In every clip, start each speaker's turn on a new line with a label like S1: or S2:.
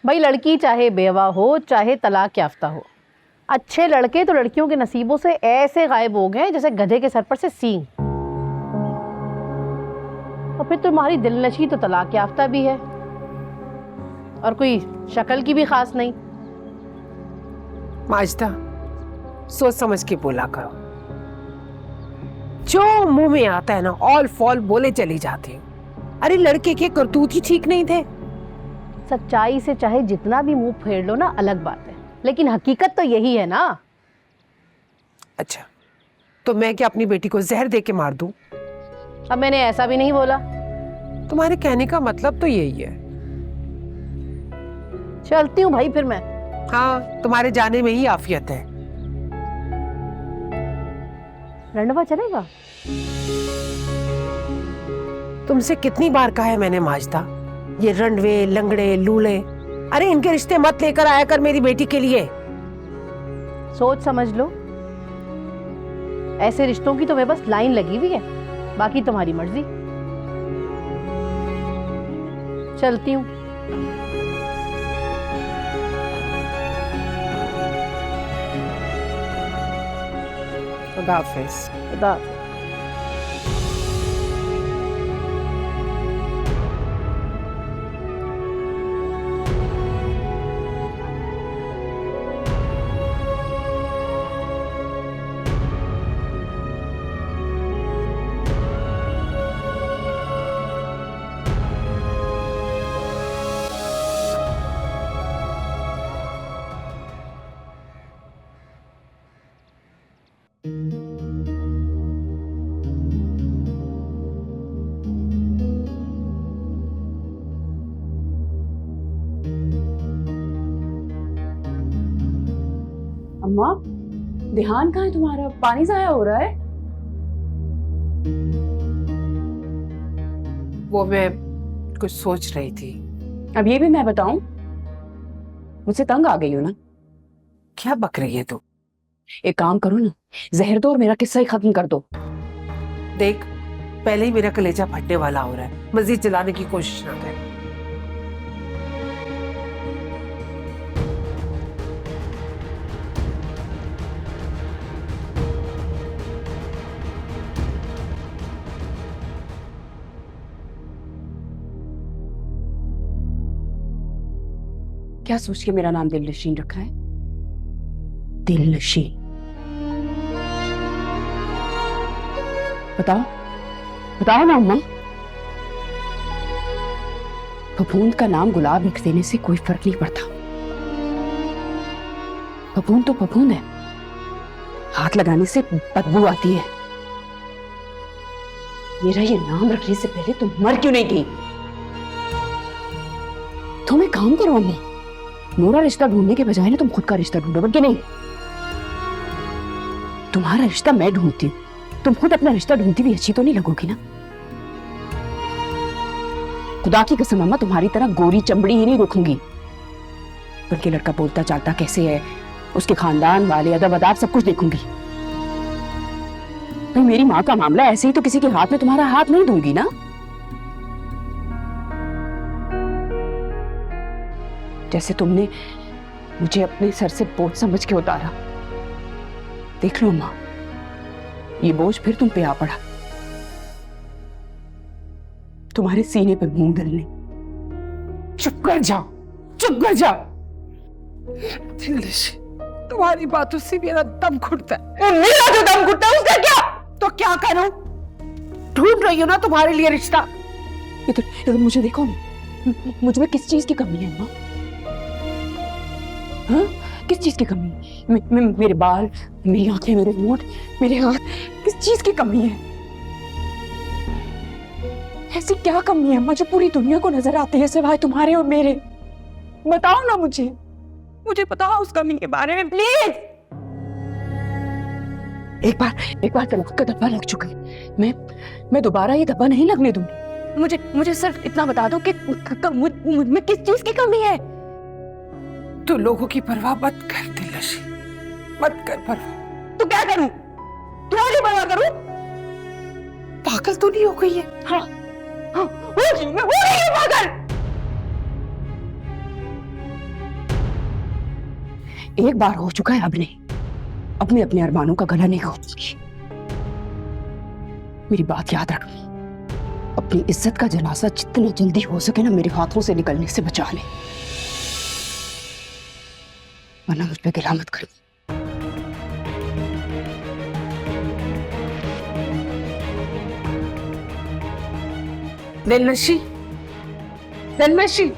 S1: भाई लड़की चाहे बेवा हो चाहे तलाक याफ्ता हो, अच्छे लड़के तो लड़कियों के नसीबों से ऐसे गायब हो गए जैसे गधे के सर पर से सींग। और फिर तुम्हारी दिलनशी तो तलाक याफ्ता भी है और कोई शक्ल की भी खास नहीं।
S2: माजदा, सोच समझ के बोला करो, जो मुंह में आता है ना ऑल फॉल बोले चली जाती है। अरे लड़के के करतूत ही ठीक नहीं थे।
S1: सच्चाई से चाहे जितना भी मुंह फेर लो ना अलग बात है, लेकिन हकीकत तो यही है ना।
S2: अच्छा, तो मैं क्या अपनी बेटी को जहर दे के मार दूं?
S1: अब मैंने ऐसा भी नहीं बोला।
S2: तुम्हारे कहने का मतलब तो यही है।
S1: चलती हूँ भाई फिर मैं।
S2: हाँ, तुम्हारे जाने में ही आफियत है।
S1: रंडवा चलेगा?
S2: तुमसे कितनी बार कहा है मैंने माजदा, ये रंडवे लंगड़े लूले, अरे इनके रिश्ते मत लेकर आया कर मेरी बेटी के लिए।
S1: सोच समझ लो, ऐसे रिश्तों की तो मैं बस लाइन लगी हुई है, बाकी तुम्हारी मर्जी। चलती हूँ।
S2: खुदा हाफिज।
S1: खुदा हाफिज।
S3: अम्मा, ध्यान कहाँ है तुम्हारा? पानी जाया हो रहा है।
S2: वो मैं कुछ सोच रही थी।
S3: अब ये भी मैं बताऊं, मुझसे तंग आ गई हो ना?
S2: क्या बक रही है तू?
S3: एक काम करो ना, जहर दो और मेरा किस्सा ही खत्म कर दो।
S2: देख, पहले ही मेरा कलेजा फटने वाला हो रहा है, मजीद जलाने की कोशिश ना कर।
S3: क्या सोच के मेरा नाम दिलनशीन रखा है? दिलनशीन? बताओ बताओ ना अम्मा। फफूंद का नाम गुलाब लिख देने से कोई फर्क नहीं पड़ता। फफूंद तो फफूंद है, हाथ लगाने से बदबू आती है। मेरा ये नाम रखने से पहले तुम मर क्यों नहीं गई? तुम एक काम करो अम्मा, मेरा रिश्ता ढूंढने के बजाय ना तुम खुद का रिश्ता ढूंढो, बल्कि नहीं, तुम्हारा रिश्ता मैं ढूंढती हूँ। तुम खुद अपना रिश्ता ढूंढती हुई अच्छी तो नहीं लगोगी ना? खुदा की कसम अम्मा, तुम्हारी तरह गोरी चमड़ी ही नहीं रखूंगी, बल्कि लड़का बोलता चालता कैसे है, उसके खानदान वाले अदब अदाब सब कुछ देखूंगी। तो मेरी माँ का मामला ऐसे ही तो किसी के हाथ में तुम्हारा हाथ नहीं दूंगी ना। जैसे तुमने मुझे अपने सर से बोझ समझ के उतारा, देख लो अम्मा, ये बोझ फिर तुम पे आ पड़ा, तुम्हारे सीने पे मूंग दलने।
S2: चुप कर जाओ, चुप कर जाओ। तुम्हारी बातों से मेरा दम घुटता है।
S3: मेरा जो दम घुटता है उसका क्या?
S2: तो क्या करूं? ढूंढ रही हो ना तुम्हारे लिए रिश्ता।
S3: इधर मुझे देखो, मुझ में किस चीज की कमी है अम्मा? हाँ, किस चीज की कमी? मेरे बाल, मेरी आंखें, मेरे होंठ, मेरे हाथ, किस चीज की कमी है? ऐसी क्या कमी है अम्मा जो पूरी दुनिया को नजर आती है सिवाय तुम्हारे और मेरे? बताओ ना मुझे बताओ उस कमी के बारे में प्लीज। एक बार तलाक का धब्बा लग चुका है, मैं दोबारा ये धब्बा नहीं लगने दूंगी। मुझे सिर्फ इतना बता दो कि मुझ में किस चीज की कमी है।
S2: तो लोगों की परवाह मत कर दिलनशी, मत कर परवाह।
S3: तो क्या करूं? तुम्हारी परवाह करूं?
S2: पागल तो नहीं हो गई है?
S3: हाँ, हो गई, मैं हो गई हूं पागल। एक बार हो चुका है, अब नहीं। अब मैं अपने अरमानों का गला नहीं घोटूंगी। मेरी बात याद रखना, अपनी इज्जत का जनाजा जितना जल्दी हो सके ना मेरे हाथों से निकलने से बचा ले, वरना मुझ पे गिला मत करो।
S2: दिलनशी, दिलनशी,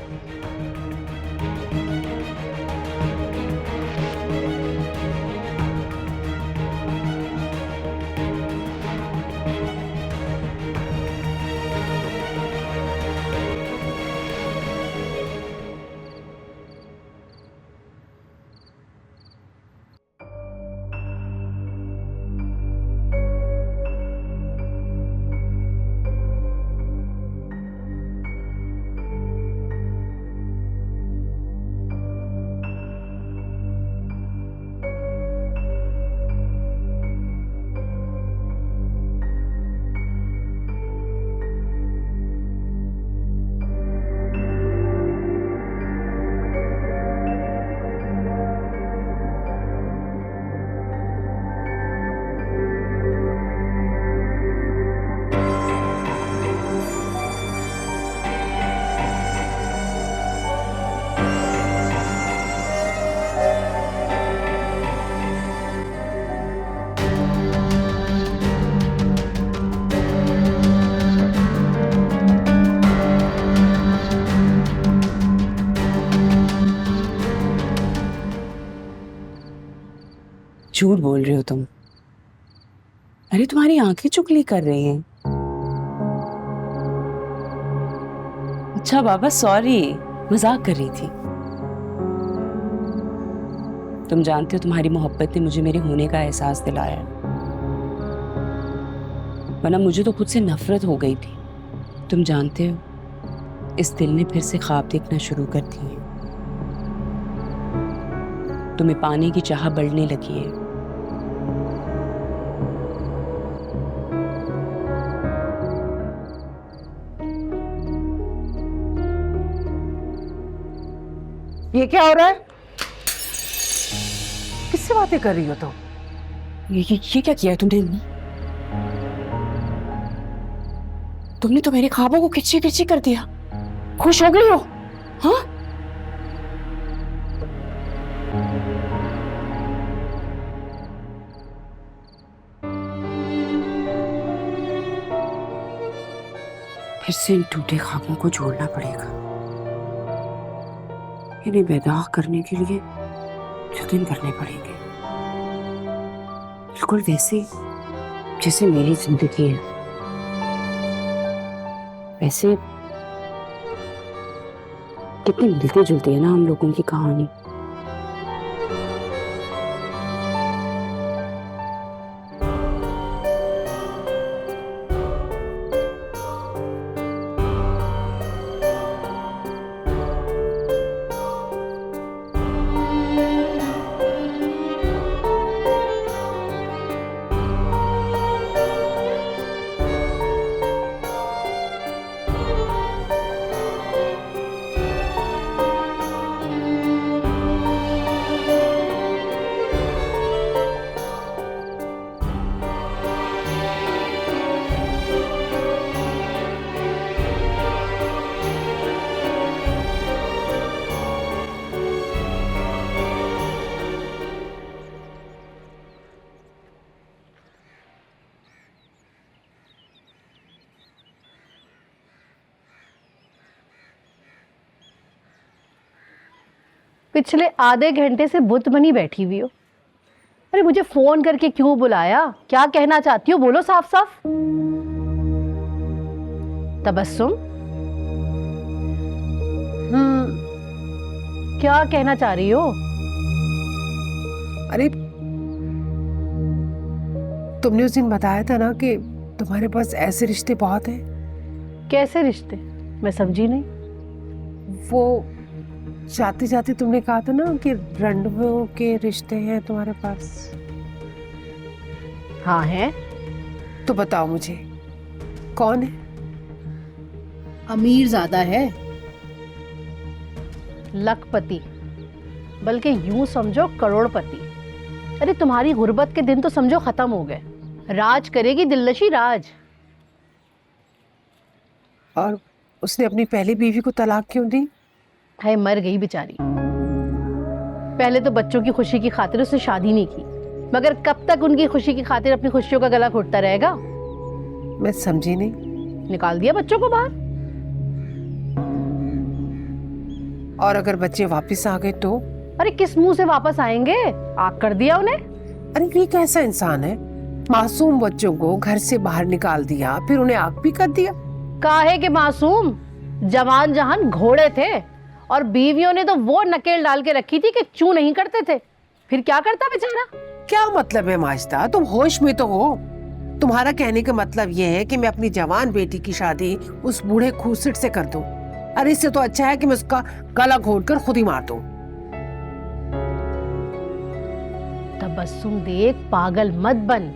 S3: झूठ बोल रहे हो तुम। अरे तुम्हारी आंखें चुगली कर रही हैं। अच्छा बाबा, सॉरी, मजाक कर रही थी। तुम जानते हो तुम्हारी मोहब्बत ने मुझे मेरे होने का एहसास दिलाया, वरना मुझे तो खुद से नफरत हो गई थी। तुम जानते हो, इस दिल ने फिर से ख्वाब देखना शुरू कर दिए। तुम्हें पाने की चाह बढ़ने लगी है।
S2: ये क्या हो रहा है? किससे बातें कर रही हो तुम?
S3: ये क्या किया है तुमने? तुमने तो मेरे ख्वाबों को किच्ची किच्ची कर दिया। खुश हो गई हो? हाँ? फिर से इन टूटे ख्वाबों को जोड़ना पड़ेगा। इन्हें बेदाग करने के लिए यत्न करने पड़ेंगे, बिल्कुल वैसे जैसे मेरी जिंदगी है। वैसे कितनी मिलती जुलती है ना हम लोगों की कहानी।
S1: पिछले आधे घंटे से बुत बनी बैठी हुई हो। अरे मुझे फोन करके क्यों बुलाया? क्या कहना चाहती हो? बोलो साफ साफ। तबस्सुम, क्या कहना चाह रही हो?
S2: अरे तुमने उस दिन बताया था ना कि तुम्हारे पास ऐसे रिश्ते बहुत हैं।
S1: कैसे रिश्ते? मैं समझी नहीं।
S2: वो जाते जाते तुमने कहा था ना कि रणवीर के रिश्ते हैं तुम्हारे पास।
S1: हाँ है।
S2: तो बताओ मुझे, कौन है?
S1: अमीर ज्यादा है, लखपति। बल्कि यूं समझो करोड़पति। अरे तुम्हारी गुर्बत के दिन तो समझो खत्म हो गए। राज करेगी दिलनशी राज।
S2: और उसने अपनी पहली बीवी को तलाक क्यों दी?
S1: है मर गई बेचारी। पहले तो बच्चों की खुशी की खातिर उसने शादी नहीं की, मगर कब तक उनकी खुशी की खातिर अपनी खुशियों का गला घोटता रहेगा?
S2: मैं समझी नहीं।
S1: निकाल दिया बच्चों को बाहर।
S2: और अगर बच्चे वापस आ गए तो?
S1: अरे किस मुंह से वापस आएंगे? आग कर दिया उन्हें।
S2: अरे ये कैसा इंसान है, मासूम बच्चों को घर से बाहर निकाल दिया, फिर उन्हें आग भी कर दिया।
S1: काहे के मासूम, जवान जहान घोड़े थे, और बीवियों ने तो वो नकेल डाल के रखी थी कि चू नहीं करते थे। फिर क्या करता बेचारा?
S2: क्या मतलब है माजिदा, तुम होश में तो हो? तुम्हारा कहने का मतलब ये है कि मैं अपनी जवान बेटी की शादी उस बूढ़े खूसट से कर दूं? अरे इससे तो अच्छा है कि मैं उसका गला घोट कर खुद ही मार दूं।
S1: तबस्सुम देख, पागल मत बन।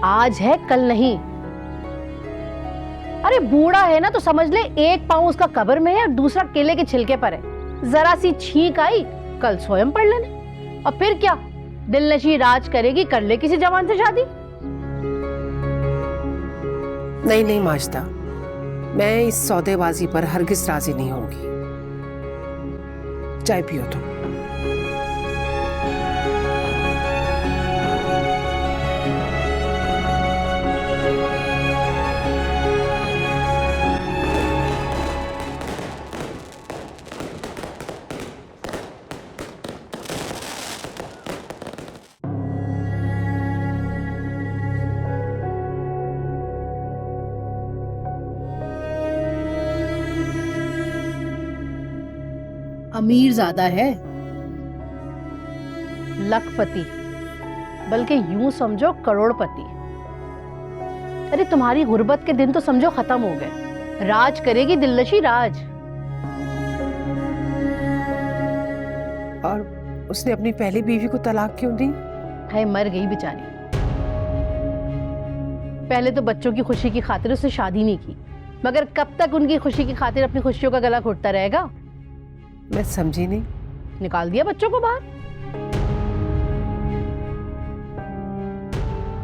S1: आज है कल नहीं। अरे बूढ़ा है ना तो समझ ले एक पांव उसका कब्र में है और दूसरा केले के छिलके पर है। जरा सी छींक आई, कल स्वयं पढ़ लेने। और फिर क्या, दिलनशी राज करेगी, कर ले किसी जवान से शादी।
S2: नहीं नहीं माजिदा, मैं इस सौदेबाजी पर हरगिज राजी नहीं होंगी। चाय पियो तुम।
S1: अमीर ज्यादा है, लखपति, बल्कि यूं समझो करोड़पति। अरे तुम्हारी गुर्बत के दिन तो समझो खत्म हो गए। राज करेगी दिलनशी राज।
S2: और उसने अपनी पहली बीवी को तलाक क्यों दी?
S1: है मर गई बेचारी। पहले तो बच्चों की खुशी की खातिर उसने शादी नहीं की, मगर कब तक उनकी खुशी की खातिर अपनी खुशियों का गला घोटता रहेगा?
S2: मैं समझी नहीं।
S1: निकाल दिया बच्चों को बाहर।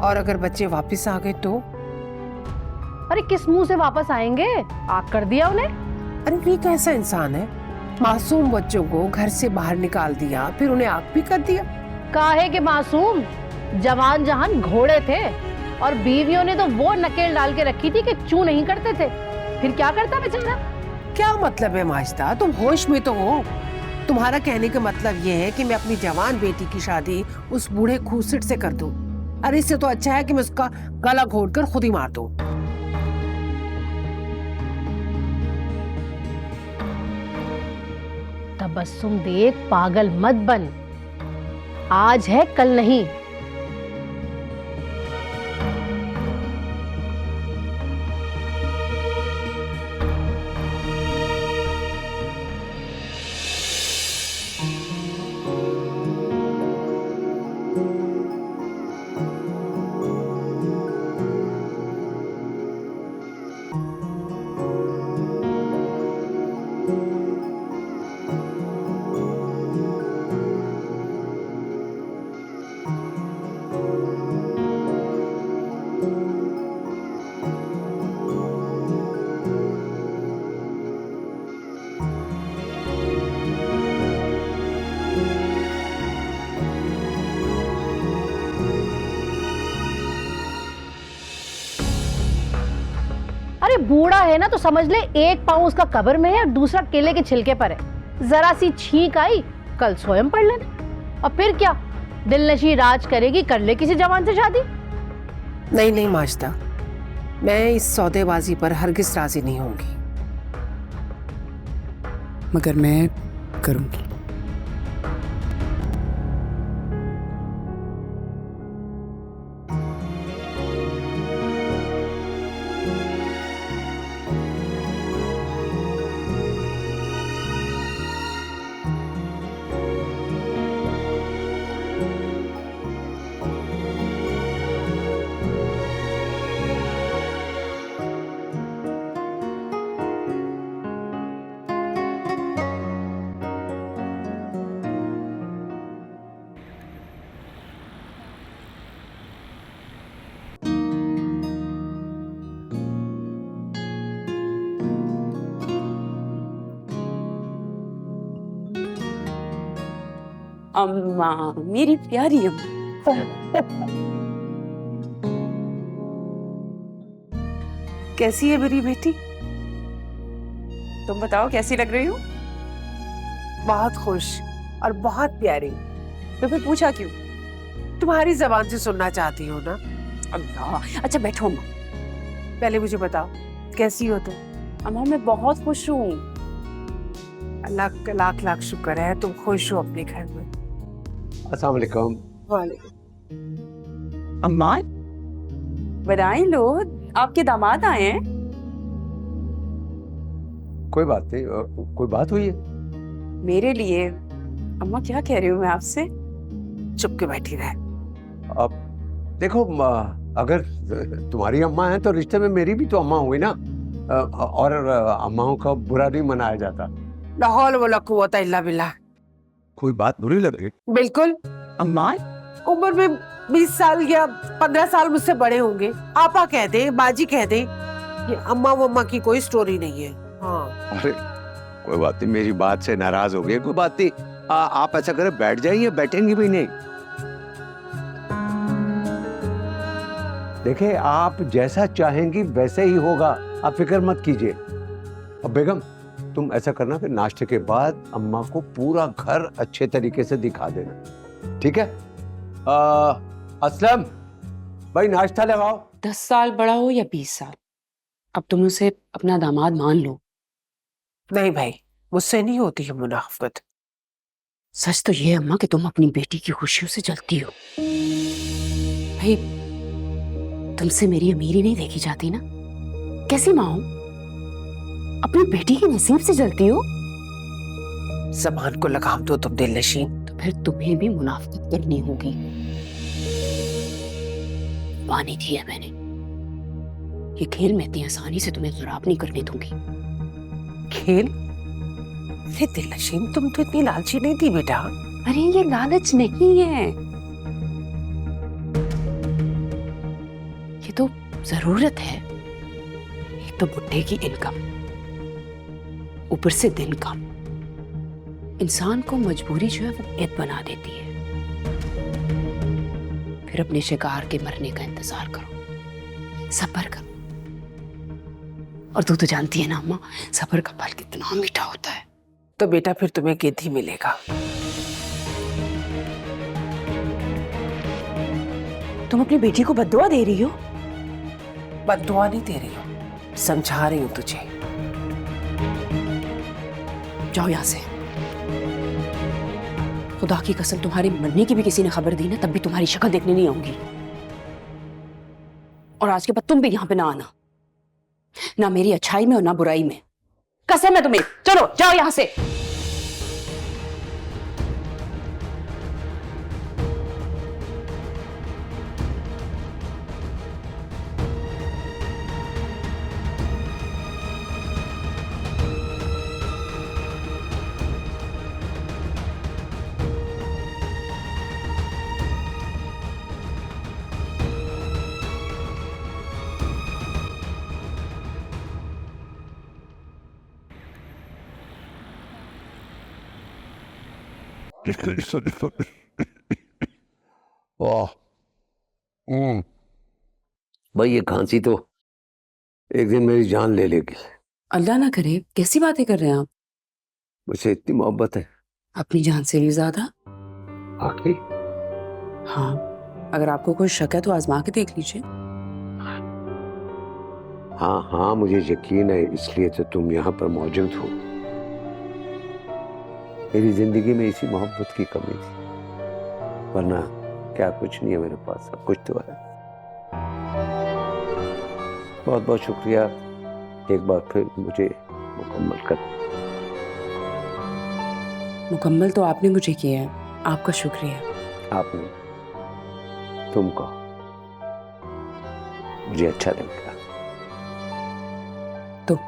S2: और अगर बच्चे वापस आ गए तो?
S1: अरे किस मुंह से वापस आएंगे? आग कर दिया उन्हें।
S2: अरे ये कैसा इंसान है, मासूम बच्चों को घर से बाहर निकाल दिया, फिर उन्हें आग भी कर दिया।
S1: काहे के मासूम, जवान जहान घोड़े थे, और बीवियों ने तो वो नकेल डाल के रखी थी कि चू नहीं करते थे। फिर क्या करता बेचारा?
S2: क्या मतलब है माजिदा, तुम होश में तो हो? तुम्हारा कहने का मतलब ये है कि मैं अपनी जवान बेटी की शादी उस बूढ़े खूसट से कर दूं? अरे इससे तो अच्छा है कि मैं उसका गला घोट कर खुद ही मार दूं।
S1: तबस्सुम देख, पागल मत बन। आज है कल नहीं। अरे बूढ़ा है ना तो समझ ले एक पांव उसका कब्र में है और दूसरा केले के छिलके पर है। जरा सी छींक आई, कल स्वयं पढ़ लेने। और फिर क्या, दिलनशी राज करेगी, कर ले किसी जवान से शादी।
S2: नहीं नहीं माजिदा, मैं इस सौदेबाजी पर हरगिज राजी नहीं होंगी।
S4: मगर मैं करूंगी।
S3: अम्मा, मेरी प्यारी अम्मा।
S2: कैसी है मेरी बेटी?
S3: तुम बताओ कैसी लग रही हो?
S2: बहुत खुश और बहुत प्यारी।
S3: तो फिर पूछा क्यों?
S2: तुम्हारी जबान से सुनना चाहती हूँ ना।
S3: अल्लाह, अच्छा बैठो अम्मा।
S2: पहले मुझे बताओ कैसी हो तुम?
S3: अम्मा मैं बहुत खुश हूँ।
S2: अल्लाह का लाख लाख शुक्र है तुम खुश हो अपने घर में।
S5: अस्सलाम वालेकुम।
S2: वालेकुम।
S3: अम्मा बधाई लो, आपके दामाद आए हैं।
S5: कोई बात नहीं, कोई बात हुई है?
S3: मेरे लिए। अम्मा क्या कह रही हूँ मैं आपसे?
S2: चुप के बैठी रहे।
S5: अब देखो, अगर तुम्हारी अम्मा है तो रिश्ते में मेरी भी तो अम्मा हुई ना। और अम्माओं का बुरा नहीं मनाया जाता।
S2: ला हौल वला कुव्वता इल्ला बिल्लाह।
S5: कोई बात बुरी लगे?
S2: बिल्कुल।
S3: अम्मा
S2: उम्र में 20 साल या 15 साल मुझसे बड़े होंगे। आपा कह दे, बाजी कह दे, ये अम्मा वम्मा की कोई स्टोरी नहीं है। हाँ
S5: अरे कोई बात नहीं, मेरी बात से नाराज हो गए, कोई बात नहीं। आप ऐसा करें, बैठ जाइए, बैठेंगे भी नहीं। देखिए, आप जैसा चाहेंगी वैसे ही होगा, आप फिक्र मत कीजिए। अब बेगम तुम ऐसा करना, फिर नाश्ते के बाद अम्मा को पूरा घर अच्छे तरीके से दिखा देना, ठीक है? असलम भाई नाश्ता लगाओ।
S3: 10 साल बड़ा हो या 20 साल, अब तुम उसे अपना दामाद मान लो।
S2: नहीं भाई, मुझसे नहीं होती है मुनाफकत।
S3: सच तो ये अम्मा कि तुम अपनी बेटी की खुशियों से जलती हो। भाई तुमसे मेरी अमीरी नहीं देखी जाती ना। कैसी माँ हो, अपनी बेटी के नसीब से जलती हो।
S2: जबान को लगाम दो तुम दिल नशीन।
S3: तो फिर तुम्हें भी मुनाफिकत करनी होगी। पानी दी है मैंने, ये खेल मैं इतनी आसानी से तुम्हें खराब नहीं करने दूंगी।
S2: खेल? अरे दिल नशीन, तुम तो इतनी लालची नहीं थी बेटा।
S3: अरे ये लालच नहीं है, ये तो जरूरत है। एक तो बुढ़े की इनकम, ऊपर से दिन कम, इंसान को मजबूरी जो है वो ऐद बना देती है। फिर अपने शिकार के मरने का इंतजार करो, सब्र करो। और तू तो जानती है ना अम्मा, सब्र का फल कितना मीठा होता है।
S2: तो बेटा फिर तुम्हें गिद्ध ही मिलेगा।
S3: तुम अपनी बेटी को बद्दुआ दे रही हो?
S2: बद्दुआ नहीं दे रही हो, समझा रही हूं तुझे।
S3: जाओ यहां से। खुदा की कसम, तुम्हारे मरने की भी किसी ने खबर दी ना, तब भी तुम्हारी शक्ल देखने नहीं आऊंगी। और आज के बाद तुम भी यहां पे ना आना, ना मेरी अच्छाई में और ना बुराई में। कसम है तुम्हें। चलो जाओ यहां से।
S5: वाह, भाई ये खांसी तो एक दिन मेरी जान ले लेगी।
S3: अल्लाह ना करे, कैसी बातें कर रहे हैं आप?
S5: मुझे इतनी मोहब्बत है।
S3: अपनी जान से भी ज्यादा।
S5: आखिर
S3: हाँ, अगर आपको कोई शक है तो आजमा के देख लीजिए।
S5: हाँ हाँ, मुझे यकीन है, इसलिए तो तुम यहाँ पर मौजूद हो। मेरी जिंदगी में इसी मोहब्बत की कमी थी, वरना क्या कुछ नहीं है मेरे पास, सब कुछ तो है। बहुत बहुत शुक्रिया एक बार फिर मुझे मुकम्मल कर।
S3: मुकम्मल तो आपने मुझे किया है, आपका शुक्रिया।
S5: आपने, तुमको, मुझे अच्छा लगा।
S3: तो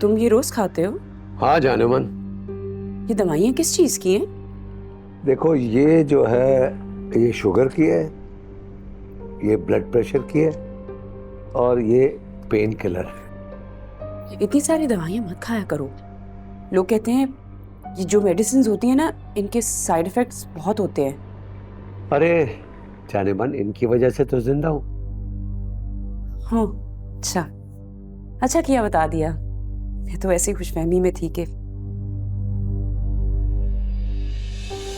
S3: तुम ये रोज खाते हो?
S5: हाँ जाने मन।
S3: ये दवाइयाँ किस चीज की हैं?
S5: देखो ये जो है ये शुगर की है, ये ब्लड प्रेशर की है और ये पेन किलर है।
S3: इतनी सारी दवाइयाँ मत खाया करो। लोग कहते हैं ये जो मेडिसिन होती है ना, इनके साइड इफेक्ट्स बहुत होते हैं।
S5: अरे जाने मन, इनकी वजह से तो जिंदा हूँ।
S3: हाँ, अच्छा किया बता दिया। मैं तो ऐसी खुशफहमी में थी कि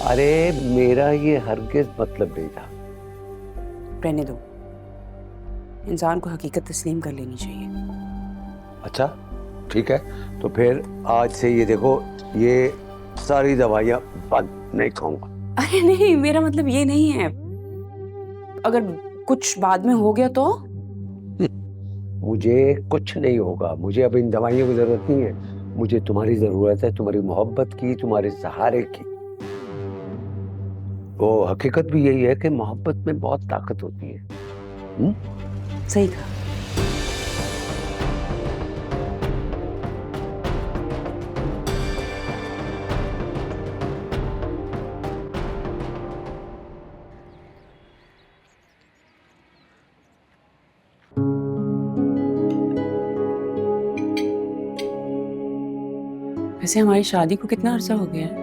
S5: अरे मेरा ये हरगिज मतलब नहीं था।
S3: रहने दो, इंसान को हकीकत तस्लीम कर लेनी चाहिए।
S5: अच्छा ठीक है, तो फिर आज से ये देखो, ये सारी दवाइयाँ बंद, नहीं खाऊंगा।
S3: अरे नहीं, मेरा मतलब ये नहीं है। अगर कुछ बाद में हो गया तो?
S5: मुझे कुछ नहीं होगा, मुझे अब इन दवाइयों की जरूरत नहीं है। मुझे तुम्हारी जरूरत है, तुम्हारी मोहब्बत की, तुम्हारे सहारे की। वो हकीकत भी यही है कि मोहब्बत में बहुत ताकत होती है।
S3: सही कहा। वैसे हमारी शादी को कितना अरसा हो गया है?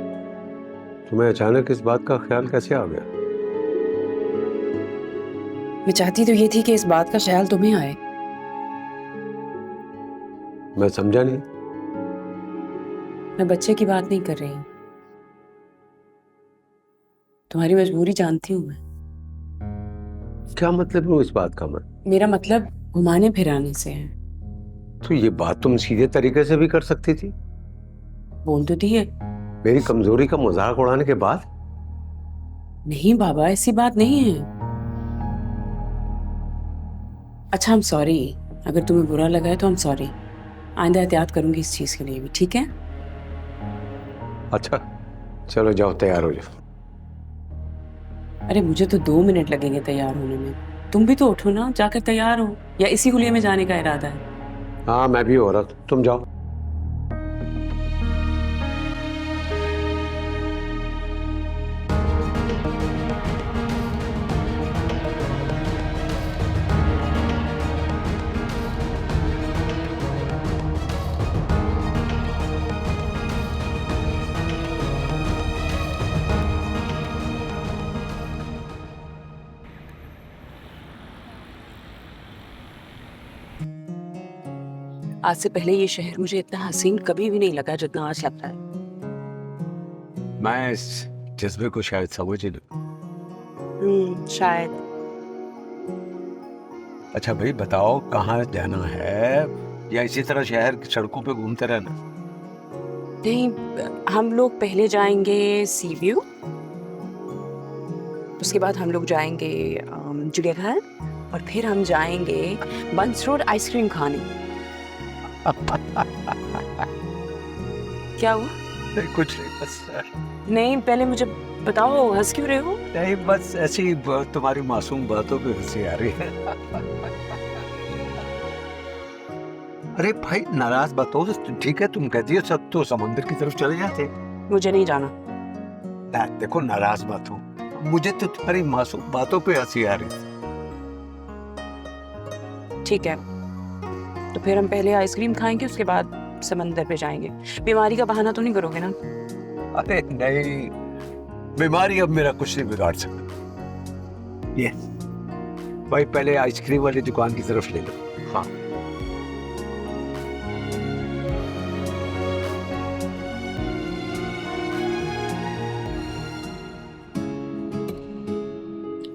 S5: तुम्हें अचानक इस बात का ख्याल कैसे आ गया?
S3: मैं चाहती तो ये थी कि इस बात का ख्याल तुम्हें आए।
S5: मैं समझा नहीं।
S3: मैं बच्चे की बात नहीं कर रही। तुम्हारी मजबूरी जानती हूँ मैं।
S5: क्या मतलब है इस बात का?
S3: मेरा मतलब घुमाने फिराने से है।
S5: तो ये बात तुम सीधे तरीके से भी कर सकती थी।
S3: बोल तो दिए।
S5: मेरी कमजोरी का मजाक उड़ाने के बाद?
S3: नहीं बाबा, ऐसी बात नहीं है। अच्छा, I'm सॉरी। अगर तुम्हें बुरा लगा है तो I'm सॉरी। आइंदा एहतियात करूंगी इस चीज के लिए भी, ठीक है?
S5: अच्छा चलो जाओ, तैयार हो जाओ।
S3: अरे मुझे तो 2 मिनट लगेंगे तैयार होने में। तुम भी तो उठो ना, जाकर तैयार हो। या इसी हुलिये में जाने का इरादा है?
S5: हाँ मैं भी हो रहा, तुम जाओ।
S3: आज से पहले ये शहर मुझे इतना हसीन कभी भी नहीं लगा जितना आज लगता है।
S5: मैं इस जज्बे को शायद समझ ही लूं।
S3: शायद।
S5: अच्छा भाई बताओ, कहाँ जाना है? या इसी तरह शहर की सड़कों पे घूमते रहना?
S3: नहीं, हम लोग पहले जाएंगे सी व्यू, उसके बाद हम लोग जाएंगे चिड़ियाघर, और फिर हम जाएंगे बंस रोड आइसक्रीम खाने। क्या हुआ?
S5: नहीं कुछ नहीं, बस
S3: नहीं, पहले मुझे बताओ, हंस क्यों रहे हो?
S5: नहीं, बस ऐसी ही तुम्हारी मासूम बातों पे हंसी आ रही है। अरे भाई नाराज बात हो तो ठीक है, तुम कहती हो सब तो समुद्र की तरफ चले जाते।
S3: मुझे नहीं जाना।
S5: देखो नाराज बात हो, मुझे तो तुम्हारी मासूम बातों पे हंसी आ रही।
S3: ठीक है, तो फिर हम पहले आइसक्रीम खाएंगे, उसके बाद समंदर पे जाएंगे। बीमारी का बहाना तो नहीं करोगे ना?
S5: अरे नहीं, बीमारी अब मेरा कुछ नहीं बिगाड़ सकती। ये भाई पहले आइसक्रीम वाली दुकान की तरफ ले लो। हाँ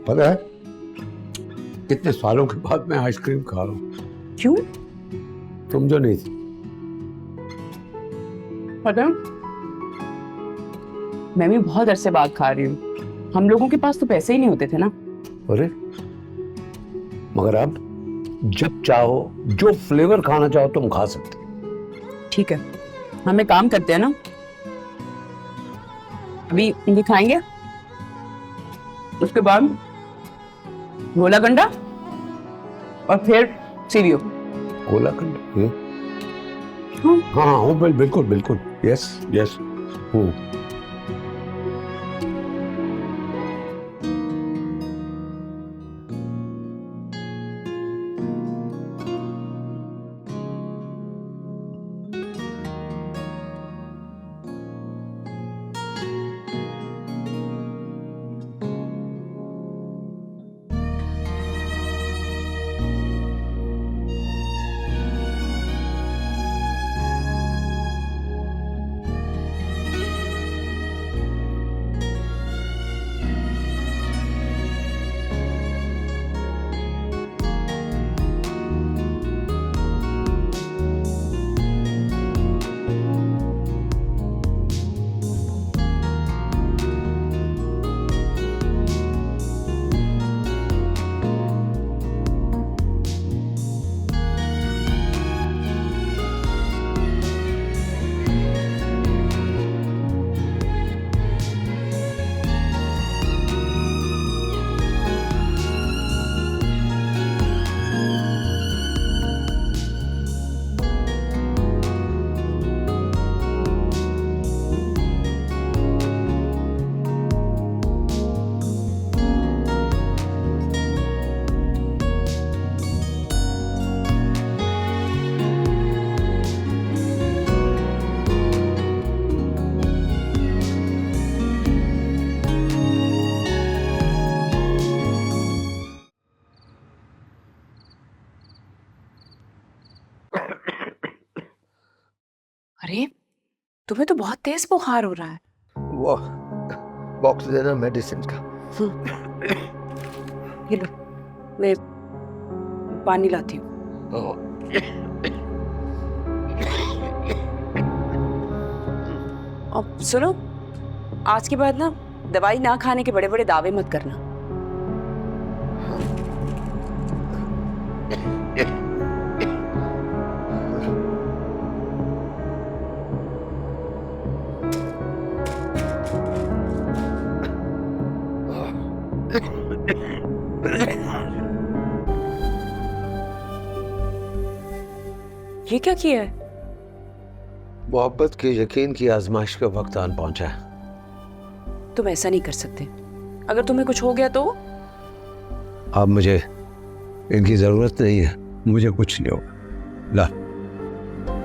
S5: पता है कितने सालों के बाद मैं आइसक्रीम खा रहा हूँ।
S3: क्यों?
S5: तुम जो नहीं थी।
S3: पता है, मैं भी बहुत अरसे बाद खा रही हूँ। हम लोगों के पास तो पैसे ही नहीं होते थे ना।
S5: अरे मगर अब जब चाहो जो फ्लेवर खाना चाहो तुम खा सकते।
S3: ठीक है, हम एक काम करते हैं ना, अभी ये खाएंगे, उसके बाद गोला गंडा, और फिर सीरियो।
S5: गोला कंड?
S3: हूँ?
S5: हाँ हूँ, बिल्कुल बिल्कुल, यस यस हूँ।
S3: अरे, तुम्हें तो बहुत तेज बुखार हो रहा है।
S6: वो बॉक्स देना मेडिसिन का।
S3: ये लो, मैं पानी लाती हूँ। अब सुनो, आज के बाद ना दवाई ना खाने के बड़े बड़े दावे मत करना। ये क्या किया है?
S5: मोहब्बत के यकीन की आजमाइश का वक्त आन पहुंचा है।
S3: तुम ऐसा नहीं कर सकते। अगर तुम्हें कुछ हो गया तो?
S5: अब मुझे इनकी जरूरत नहीं है, मुझे कुछ नहीं होगा। ला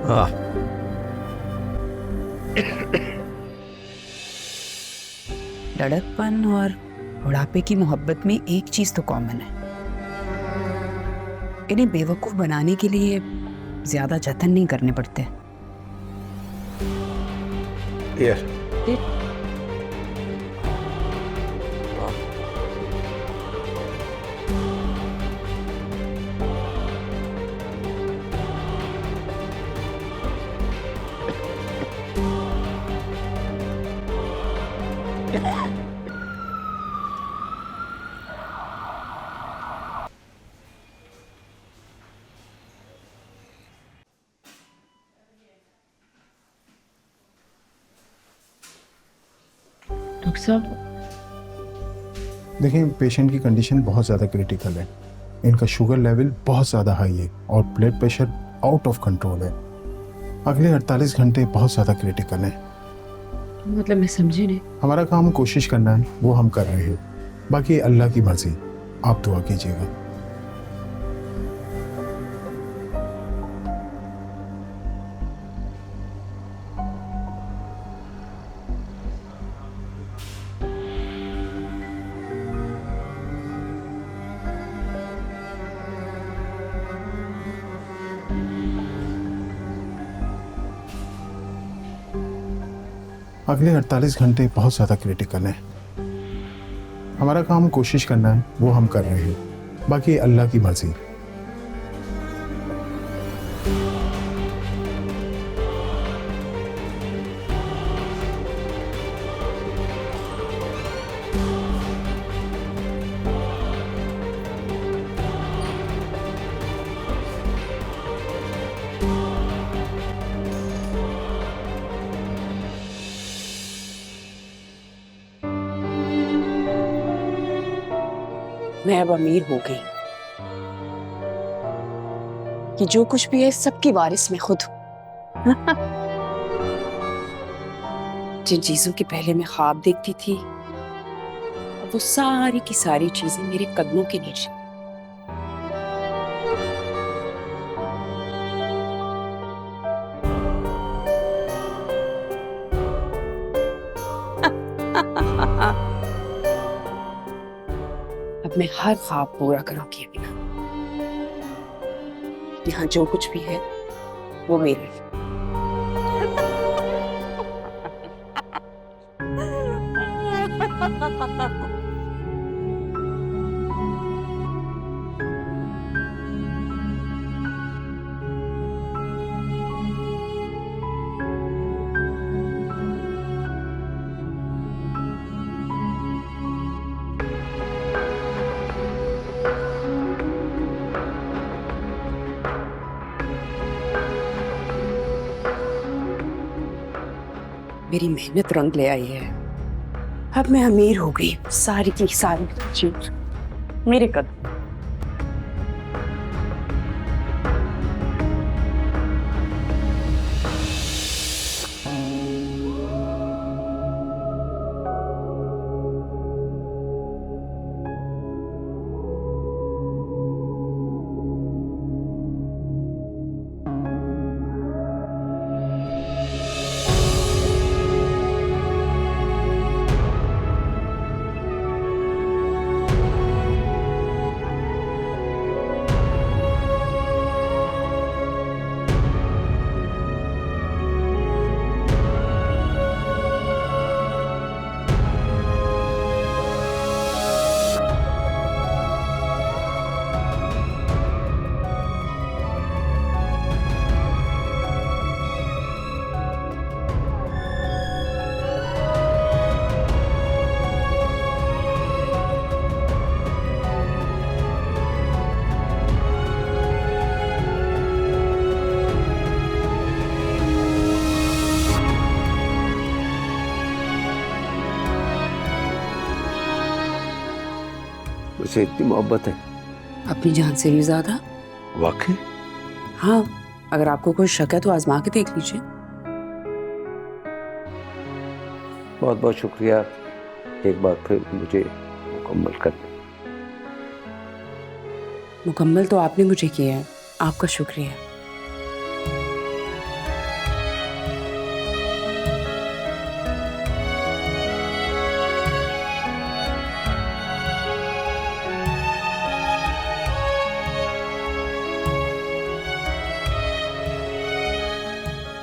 S5: हाँ।
S4: लड़कपन और बुढ़ापे की मोहब्बत में एक चीज तो कॉमन है, इन्हें बेवकूफ बनाने के लिए ज्यादा जतन नहीं करने पड़ते।
S5: Here.
S1: डॉक्टर साहब,
S7: देखिए, पेशेंट की कंडीशन बहुत ज़्यादा क्रिटिकल है। इनका शुगर लेवल बहुत ज़्यादा हाई है और blood pressure out of control है। अगले 48 घंटे बहुत ज़्यादा क्रिटिकल है।
S3: मतलब मैं समझी नहीं।
S7: हमारा काम कोशिश करना है, वो हम कर रहे हैं, बाकी अल्लाह की मर्जी। आप दुआ कीजिएगा। अगले 48 घंटे बहुत ज़्यादा क्रिटिकल है। हमारा काम कोशिश करना है, वो हम कर रहे हैं, बाकी अल्लाह की मर्जी।
S3: मैं अब अमीर हो गई कि जो कुछ भी है सबकी वारिस मैं खुद हूं। जिन चीजों के पहले मैं ख्वाब देखती थी, वो सारी की सारी चीजें मेरे कदमों के नीचे। अब मैं हर ख्वाब पूरा करूंगी अभी। यहाँ जो कुछ भी है वो मेरे लिए। मेरी मेहनत रंग ले आई है। अब मैं अमीर हो गई। सारी की सारी चीज मेरे कदम।
S5: मुझसे इतनी मोहब्बत है?
S3: अपनी जान से भी ज्यादा।
S5: वाकई?
S3: हाँ, अगर आपको कोई शक है तो आजमा के देख लीजिए।
S5: बहुत बहुत शुक्रिया, एक बार फिर मुझे मुकम्मल करने।
S3: मुकम्मल तो आपने मुझे किया है, आपका शुक्रिया।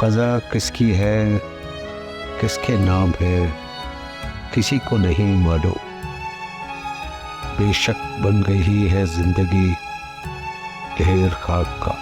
S5: क़ज़ा किसकी है, किसके नाम है, किसी को नहीं मालूम। बेशक बन गई है जिंदगी ढेर खाक का।